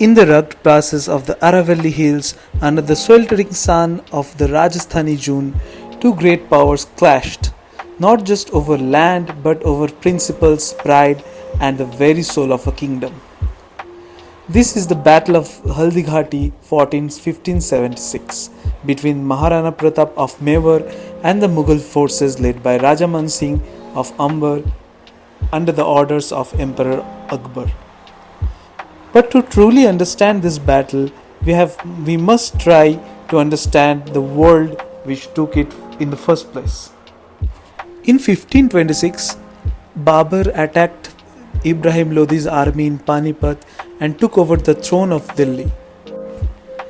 In the rugged passes of the Aravalli Hills, under the sweltering sun of the Rajasthani June, two great powers clashed, not just over land but over principles, pride, and the very soul of a kingdom. This is the Battle of Haldighati fought in 1576 between Maharana Pratap of Mewar and the Mughal forces led by Raja Man Singh of Amber under the orders of Emperor Akbar. But to truly understand this battle, we must try to understand the world which took it in the first place. In 1526, Babur attacked Ibrahim Lodi's army in Panipat and took over the throne of Delhi.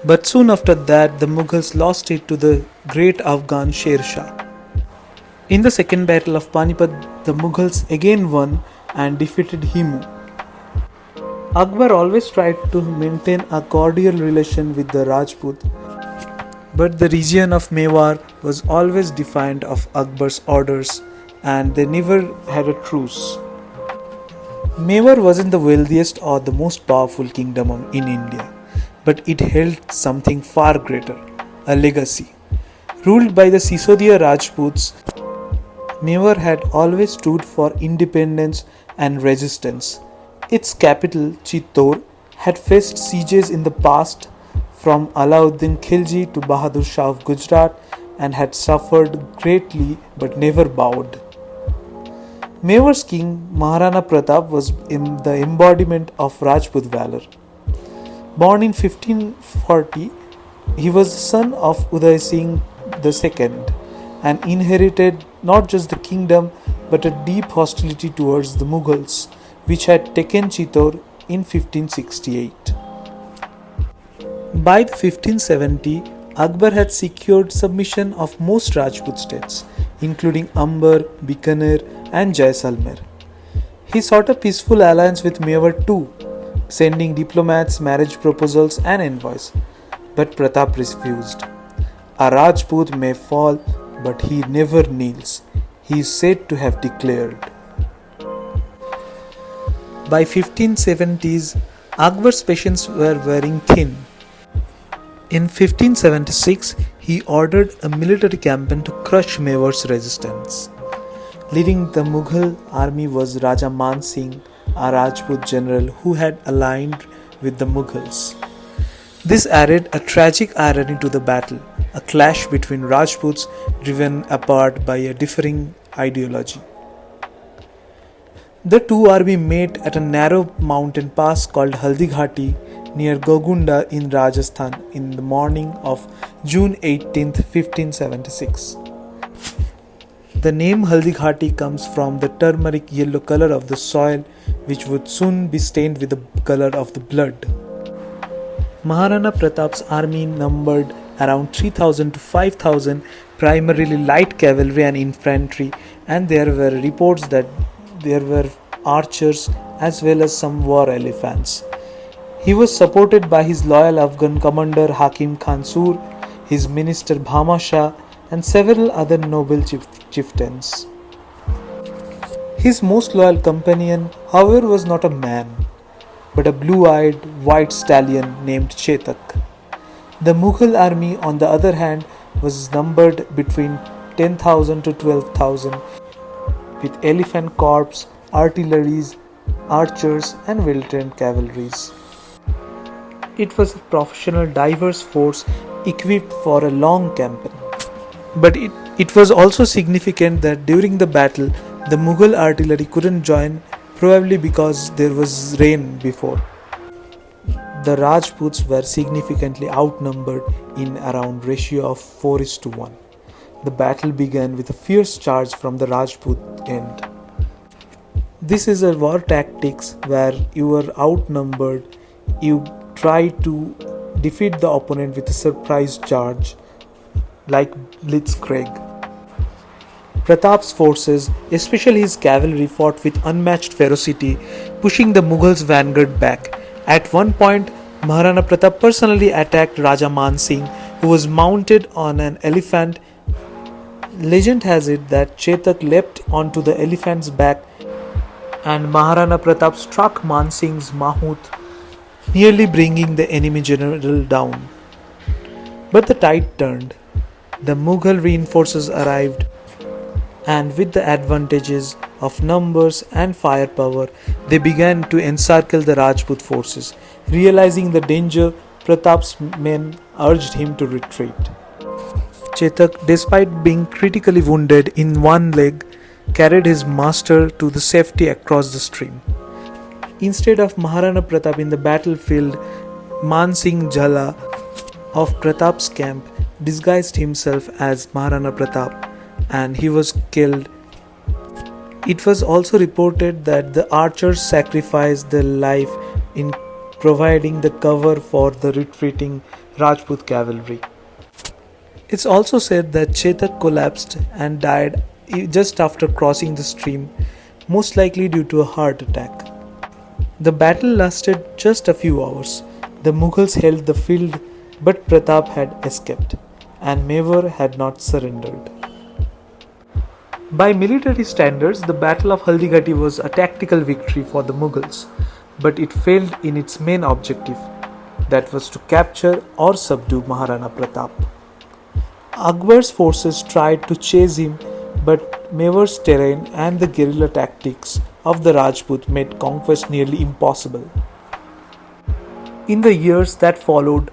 But soon after that, the Mughals lost it to the great Afghan Sher Shah. In the second battle of Panipat, the Mughals again won and defeated Himu. Akbar always tried to maintain a cordial relation with the Rajput, but the region of Mewar was always defiant of Akbar's orders and they never had a truce. Mewar wasn't the wealthiest or the most powerful kingdom in India, but it held something far greater, a legacy. Ruled by the Sisodia Rajputs, Mewar had always stood for independence and resistance. Its capital, Chittor, had faced sieges in the past from Alauddin Khilji to Bahadur Shah of Gujarat and had suffered greatly but never bowed. Mewar's king, Maharana Pratap, was the embodiment of Rajput valor. Born in 1540, he was the son of Uday Singh II and inherited not just the kingdom but a deep hostility towards the Mughals, which had taken Chittor in 1568. By the 1570, Akbar had secured submission of most Rajput states, including Amber, Bikaner, and Jaisalmer. He sought a peaceful alliance with Mewar too, sending diplomats, marriage proposals, and envoys. But Pratap refused. A Rajput may fall, but he never kneels, he is said to have declared. By 1570s, Akbar's patience were wearing thin. In 1576, he ordered a military campaign to crush Mewar's resistance. Leading the Mughal army was Raja Man Singh, a Rajput general who had aligned with the Mughals. This added a tragic irony to the battle, a clash between Rajputs driven apart by a differing ideology. The two armies met at a narrow mountain pass called Haldighati near Gogunda in Rajasthan in the morning of June 18, 1576. The name Haldighati comes from the turmeric yellow color of the soil, which would soon be stained with the color of the blood. Maharana Pratap's army numbered around 3,000 to 5,000, primarily light cavalry and infantry, and there were reports that there were archers as well as some war elephants. He was supported by his loyal Afghan commander Hakim Khansur, his minister Bhama Shah, and several other noble chieftains. His most loyal companion, however, was not a man, but a blue-eyed white stallion named Chetak. The Mughal army, on the other hand, was numbered between 10,000 to 12,000, with elephant corps, artilleries, archers, and well-trained cavalries. It was a professional, diverse force equipped for a long campaign. But it was also significant that during the battle, the Mughal artillery couldn't join, probably because there was rain before. The Rajputs were significantly outnumbered in around ratio of 4:1. The battle began with a fierce charge from the Rajput end. This is a war tactics where you are outnumbered, you try to defeat the opponent with a surprise charge, like blitzkrieg. Pratap's forces, especially his cavalry, fought with unmatched ferocity, pushing the Mughals' vanguard back. At one point, Maharana Pratap personally attacked Raja Man Singh, who was mounted on an elephant. Legend has it that Chetak leapt onto the elephant's back and Maharana Pratap struck Man Singh's mahout nearly bringing the enemy general down. But the tide turned. The Mughal reinforcements arrived, and with the advantages of numbers and firepower, they began to encircle the Rajput forces. Realizing the danger, Pratap's men urged him to retreat. Chetak, despite being critically wounded in one leg, carried his master to the safety across the stream. Instead of Maharana Pratap in the battlefield, Man Singh Jhala of Pratap's camp disguised himself as Maharana Pratap, and he was killed. It was also reported that the archers sacrificed their life in providing the cover for the retreating Rajput cavalry. It's also said that Chetak collapsed and died just after crossing the stream, most likely due to a heart attack. The battle lasted just a few hours. The Mughals held the field, but Pratap had escaped, and Mewar had not surrendered. By military standards, the Battle of Haldighati was a tactical victory for the Mughals, but it failed in its main objective, that was to capture or subdue Maharana Pratap. Akbar's forces tried to chase him, but Mewar's terrain and the guerrilla tactics of the Rajput made conquest nearly impossible. In the years that followed,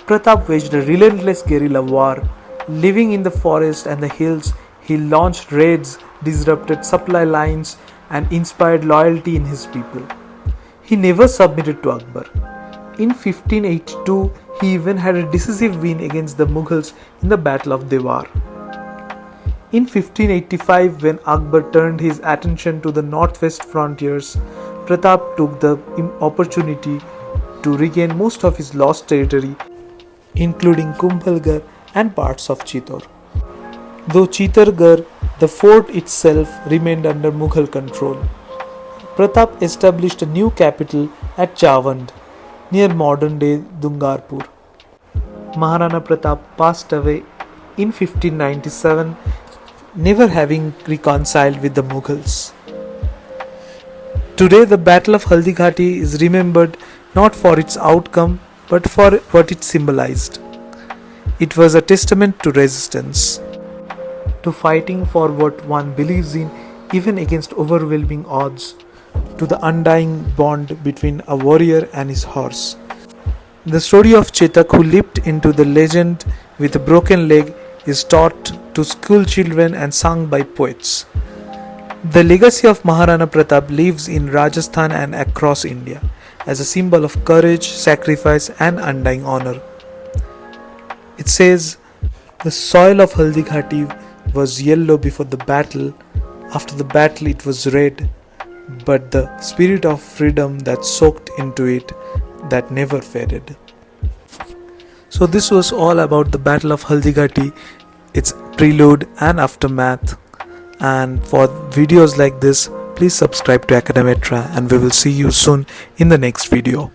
Pratap waged a relentless guerrilla war. Living in the forest and the hills, he launched raids, disrupted supply lines, and inspired loyalty in his people. He never submitted to Akbar. In 1582, he even had a decisive win against the Mughals in the Battle of Dewar. In 1585, when Akbar turned his attention to the northwest frontiers, Pratap took the opportunity to regain most of his lost territory, including Kumbhalgarh and parts of Chittor. Though Chittorgarh, the fort itself remained under Mughal control. Pratap established a new capital at Chavand, near modern-day Dungarpur. Maharana Pratap passed away in 1597, never having reconciled with the Mughals. Today, the Battle of Haldighati is remembered not for its outcome, but for what it symbolized. It was a testament to resistance, to fighting for what one believes in, even against overwhelming odds, to the undying bond between a warrior and his horse. The story of Chetak, who leaped into the legend with a broken leg, is taught to school children and sung by poets. The legacy of Maharana Pratap lives in Rajasthan and across India as a symbol of courage, sacrifice, and undying honor. It says, "The soil of Haldighati was yellow before the battle. After the battle, it was red, but the spirit of freedom that soaked into it, that never faded." So this was all about the Battle of Haldighati, its prelude and aftermath. And for videos like this, please subscribe to Academetra, and we will see you soon in the next video.